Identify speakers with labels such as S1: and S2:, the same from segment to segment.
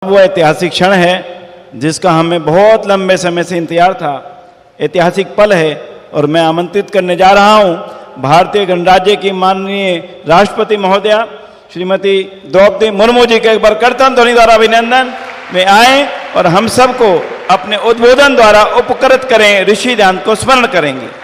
S1: वो ऐतिहासिक क्षण है जिसका हमें बहुत लंबे समय से इंतजार था। ऐतिहासिक पल है और मैं आमंत्रित करने जा रहा हूं भारतीय गणराज्य की माननीय राष्ट्रपति महोदया श्रीमती द्रौपदी मुर्मू जी के एक बार करतन ध्वनि द्वारा अभिनंदन में आए और हम सबको अपने उद्बोधन द्वारा उपकृत करें, ऋषि ध्यान को स्मरण करेंगे।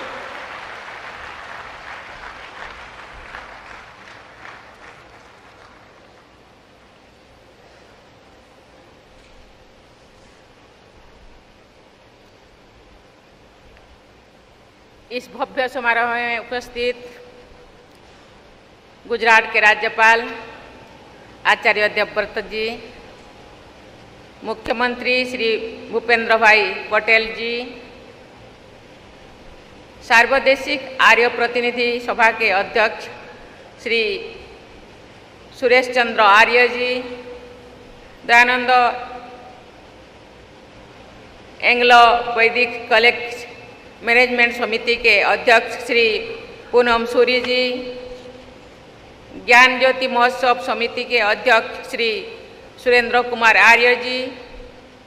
S2: इस भव्य समारोह में उपस्थित गुजरात के राज्यपाल आचार्य देवव्रत जी, मुख्यमंत्री श्री भूपेंद्र भाई पटेल जी, सार्वदेशिक आर्य प्रतिनिधि सभा के अध्यक्ष श्री सुरेश चंद्र आर्य जी, दयानंद एंग्लो वैदिक कॉलेज मैनेजमेंट समिति के अध्यक्ष श्री पूनम सूरी जी, ज्ञान ज्योति महोत्सव समिति के अध्यक्ष श्री सुरेंद्र कुमार आर्य जी,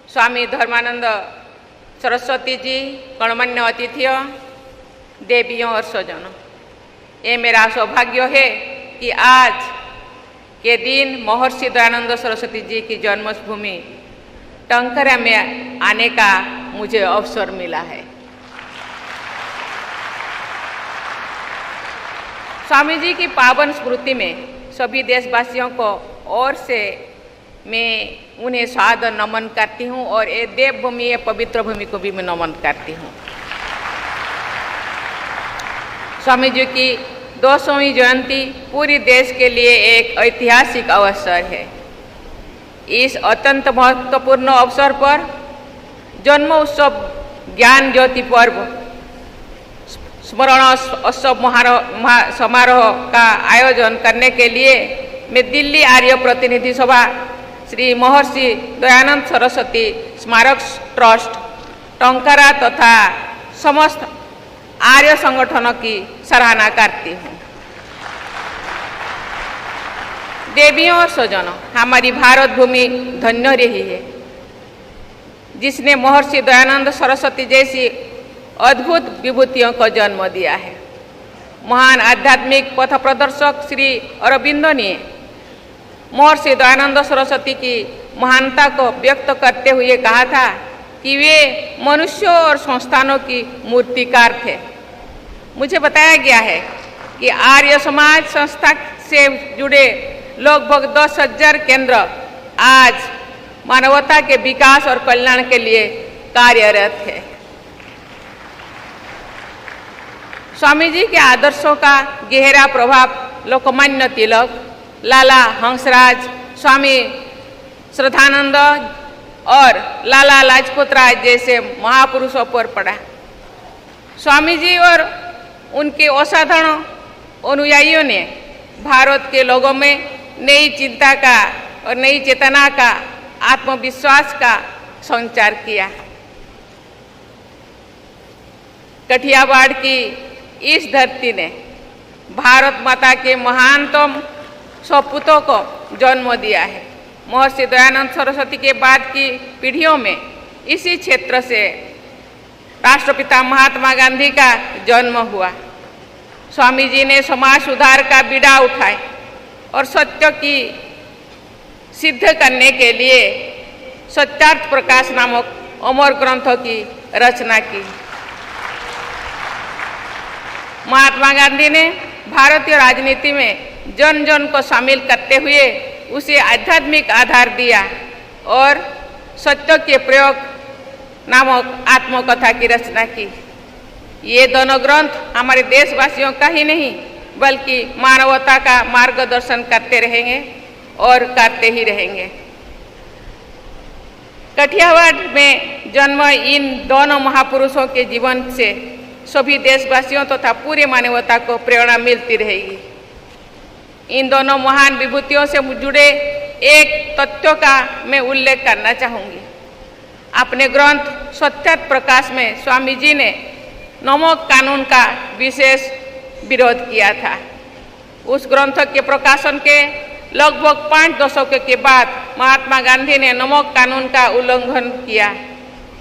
S2: स्वामी धर्मानंद सरस्वती जी, गणमान्य अतिथियों, देवियों और स्वजनों, ये मेरा सौभाग्य है कि आज के दिन महर्षि दयानंद सरस्वती जी की जन्मभूमि टंकारा में आने का मुझे अवसर मिला है। स्वामी जी की पावन स्मृति में सभी देशवासियों को ओर से मैं उन्हें सादर नमन करती हूँ और ये देवभूमि, ये पवित्र भूमि को भी मैं नमन करती हूँ। स्वामी जी की 200वीं जयंती पूरी देश के लिए एक ऐतिहासिक अवसर है। इस अत्यंत महत्वपूर्ण अवसर पर जन्म उत्सव ज्ञान ज्योति पर्व स्मरण उत्सव समारोह का आयोजन करने के लिए मैं दिल्ली आर्य प्रतिनिधि सभा श्री महर्षि दयानंद सरस्वती स्मारक ट्रस्ट टंकारा तथा समस्त आर्य संगठनों की सराहना करती हूँ। देवियों और स्वजनों, हमारी भारत भूमि धन्य रही है जिसने महर्षि दयानंद सरस्वती जैसी अद्भुत विभूतियों को जन्म दिया है। महान आध्यात्मिक पथ प्रदर्शक श्री अरबिंदो ने महर्षि दयानंद सरस्वती की महानता को व्यक्त करते हुए कहा था कि वे मनुष्यों और संस्थानों की मूर्तिकार थे। मुझे बताया गया है कि आर्य समाज संस्था से जुड़े लगभग 10,000 केंद्र आज मानवता के विकास और कल्याण के लिए कार्यरत है। स्वामी जी के आदर्शों का गहरा प्रभाव लोकमान्य तिलक, लाला हंसराज, स्वामी श्रद्धानंद और लाला लाजपत राय जैसे महापुरुषों पर पड़ा। स्वामी जी और उनके असाधारण अनुयायियों ने भारत के लोगों में नई चिंता का और नई चेतना का, आत्मविश्वास का संचार किया। कठियावाड़ की इस धरती ने भारत माता के महानतम सपूतों को जन्म दिया है। महर्षि दयानंद सरस्वती के बाद की पीढ़ियों में इसी क्षेत्र से राष्ट्रपिता महात्मा गांधी का जन्म हुआ। स्वामी जी ने समाज सुधार का बीड़ा उठाए और सत्य की सिद्ध करने के लिए सत्यार्थ प्रकाश नामक अमर ग्रंथों की रचना की। महात्मा गांधी ने भारतीय राजनीति में जन जन को शामिल करते हुए उसे आध्यात्मिक आधार दिया और सत्य के प्रयोग नामक आत्मकथा की रचना की। ये दोनों ग्रंथ हमारे देशवासियों का ही नहीं बल्कि मानवता का मार्गदर्शन करते रहेंगे और करते ही रहेंगे। कठियावाड़ में जन्म इन दोनों महापुरुषों के जीवन से सभी देशवासियों तथा पूरे मानवता को प्रेरणा मिलती रहेगी। इन दोनों महान विभूतियों से जुड़े एक तथ्यों का मैं उल्लेख करना चाहूँगी। अपने ग्रंथ सत्यार्थ प्रकाश में स्वामी जी ने नमक कानून का विशेष विरोध किया था। उस ग्रंथ के प्रकाशन के लगभग 5 दशकों के बाद महात्मा गांधी ने नमक कानून का उल्लंघन किया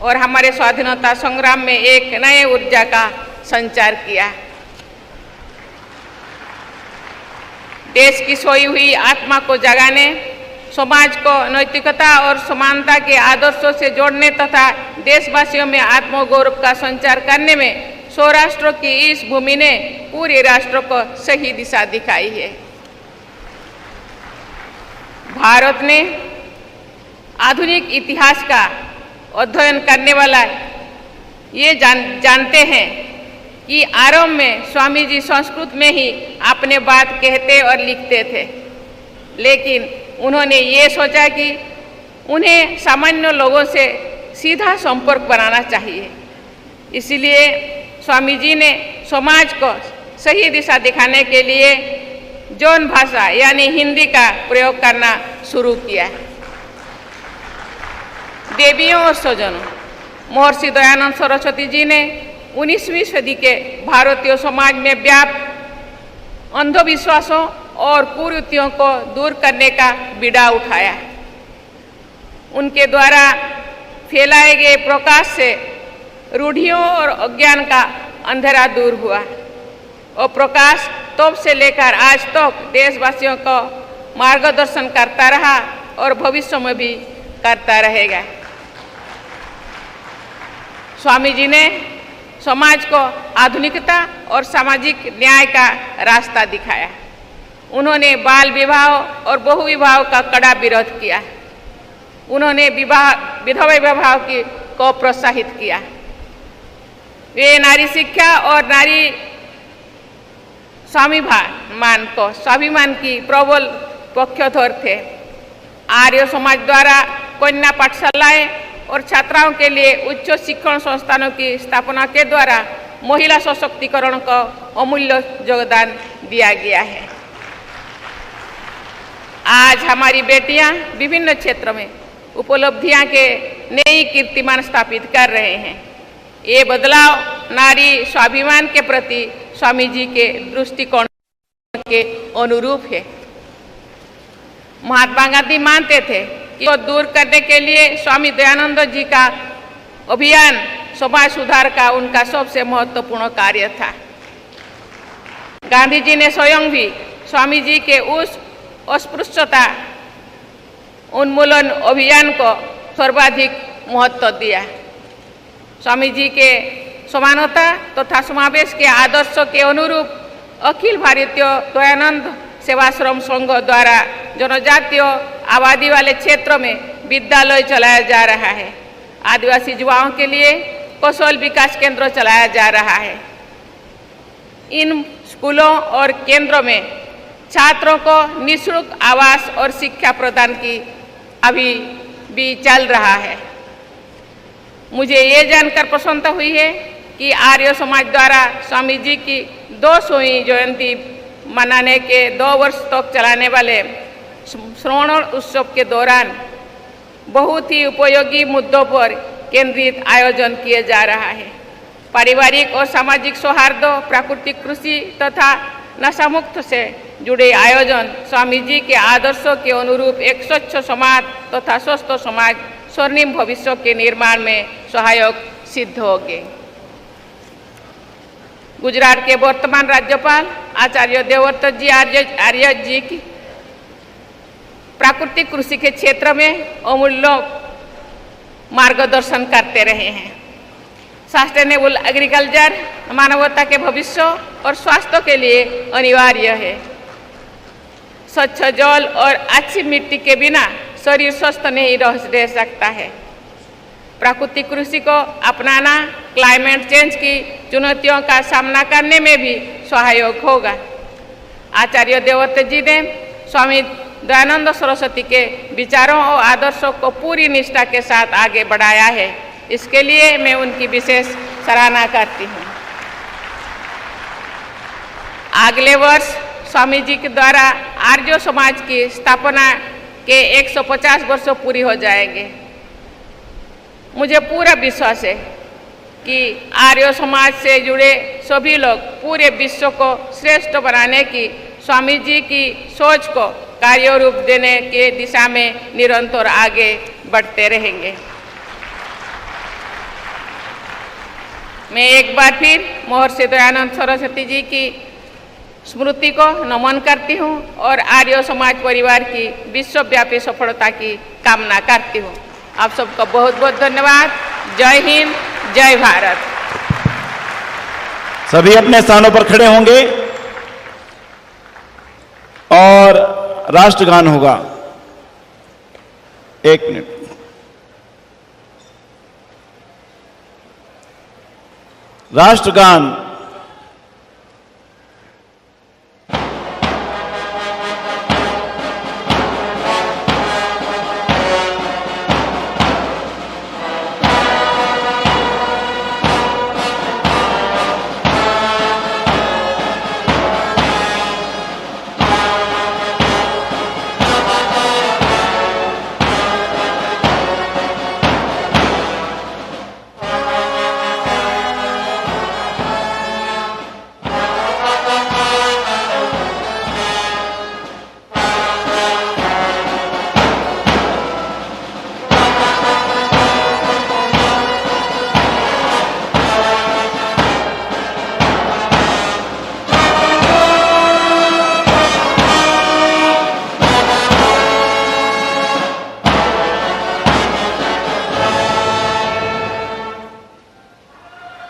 S2: और हमारे स्वाधीनता संग्राम में एक नए ऊर्जा का संचार किया। देश की सोई हुई आत्मा को जगाने, समाज को नैतिकता और समानता के आदर्शों से जोड़ने तथा देशवासियों में आत्मगौरव का संचार करने में सौराष्ट्र की इस भूमि ने पूरे राष्ट्र को सही दिशा दिखाई है। भारत ने आधुनिक इतिहास का अध्ययन करने वाला ये जानते हैं कि आरंभ में स्वामी जी संस्कृत में ही अपने बात कहते और लिखते थे, लेकिन उन्होंने ये सोचा कि उन्हें सामान्य लोगों से सीधा संपर्क बनाना चाहिए। इसलिए स्वामी जी ने समाज को सही दिशा दिखाने के लिए जौन भाषा यानी हिंदी का प्रयोग करना शुरू किया। देवियों और स्वजनों, महर्षि दयानंद सरस्वती जी ने 19वीं सदी के भारतीय समाज में व्याप्त अंधविश्वासों और कुरीतियों को दूर करने का बीड़ा उठाया। उनके द्वारा फैलाए गए प्रकाश से रूढ़ियों और अज्ञान का अंधेरा दूर हुआ और प्रकाश तब से लेकर आज तक देशवासियों को मार्गदर्शन करता रहा और भविष्य में भी करता रहेगा। स्वामी जी ने समाज को आधुनिकता और सामाजिक न्याय का रास्ता दिखाया। उन्होंने बाल विवाह और बहुविवाह का कड़ा विरोध किया। उन्होंने विधवा विवाह को प्रोत्साहित किया। वे नारी शिक्षा और नारी स्वाभिमान की प्रबल पक्षधर थे। आर्य समाज द्वारा कन्या पाठशालाएं और छात्राओं के लिए उच्च शिक्षण संस्थानों की स्थापना के द्वारा महिला सशक्तिकरण को अमूल्य योगदान दिया गया है। आज हमारी बेटियां विभिन्न क्षेत्रों में उपलब्धियां के नई कीर्तिमान स्थापित कर रहे हैं। ये बदलाव नारी स्वाभिमान के प्रति स्वामी जी के दृष्टिकोण के अनुरूप है। महात्मा गांधी मानते थे कि वो दूर करने के लिए स्वामी दयानंद जी का अभियान समाज सुधार का उनका सबसे महत्वपूर्ण कार्य था। गांधी जी ने स्वयं भी स्वामी जी के उस अस्पृश्यता उन्मूलन अभियान को सर्वाधिक महत्व दिया। स्वामी जी के समानता तथा समावेश के आदर्शों के अनुरूप अखिल भारतीय दयानंद सेवाश्रम संघ द्वारा जनजातीय आबादी वाले क्षेत्रों में विद्यालय चलाया जा रहा है। आदिवासी युवाओं के लिए कौशल विकास केंद्र चलाया जा रहा है। इन स्कूलों और केंद्रों में छात्रों को निःशुल्क आवास और शिक्षा प्रदान की अभी भी चल रहा है। मुझे ये जानकर प्रसन्नता हुई है कि आर्य समाज द्वारा स्वामी जी की 200वीं जयंती मनाने के 2 वर्ष तक चलाने वाले श्रवण उत्सव के दौरान बहुत ही उपयोगी मुद्दों पर केंद्रित आयोजन किए जा रहा है। पारिवारिक और सामाजिक सौहार्द, प्राकृतिक कृषि तथा नशामुक्त से जुड़े आयोजन स्वामी जी के आदर्शों के अनुरूप एक स्वच्छ समाज तथा स्वस्थ समाज, स्वर्णिम भविष्य के निर्माण में सहायक सिद्ध होंगे। गुजरात के वर्तमान राज्यपाल आचार्य देवव्रत जी आर्य जी की प्राकृतिक कृषि के क्षेत्र में अमूल्य मार्गदर्शन करते रहे हैं। सस्टेनेबल एग्रीकल्चर मानवता के भविष्य और स्वास्थ्य के लिए अनिवार्य है। स्वच्छ जल और अच्छी मिट्टी के बिना शरीर स्वस्थ नहीं रह सकता है। प्राकृतिक कृषि को अपनाना क्लाइमेट चेंज की चुनौतियों का सामना करने में भी सहायक होगा। आचार्य देवव्रत जी ने स्वामी दयानंद सरस्वती के विचारों और आदर्शों को पूरी निष्ठा के साथ आगे बढ़ाया है। इसके लिए मैं उनकी विशेष सराहना करती हूँ। अगले वर्ष स्वामी जी के द्वारा आर्य समाज की स्थापना के 150 वर्ष पूरी हो जाएंगे। मुझे पूरा विश्वास है कि आर्य समाज से जुड़े सभी लोग पूरे विश्व को श्रेष्ठ बनाने की स्वामी जी की सोच को कार्य रूप देने के दिशा में निरंतर आगे बढ़ते रहेंगे। मैं एक बार फिर महर्षि दयानंद सरस्वती जी की स्मृति को नमन करती हूँ और आर्य समाज परिवार की विश्वव्यापी सफलता की कामना करती हूँ। आप सबका बहुत बहुत धन्यवाद। जय हिंद, जय भारत।
S1: सभी अपने स्थानों पर खड़े होंगे और राष्ट्रगान होगा। 1 मिनट। राष्ट्रगान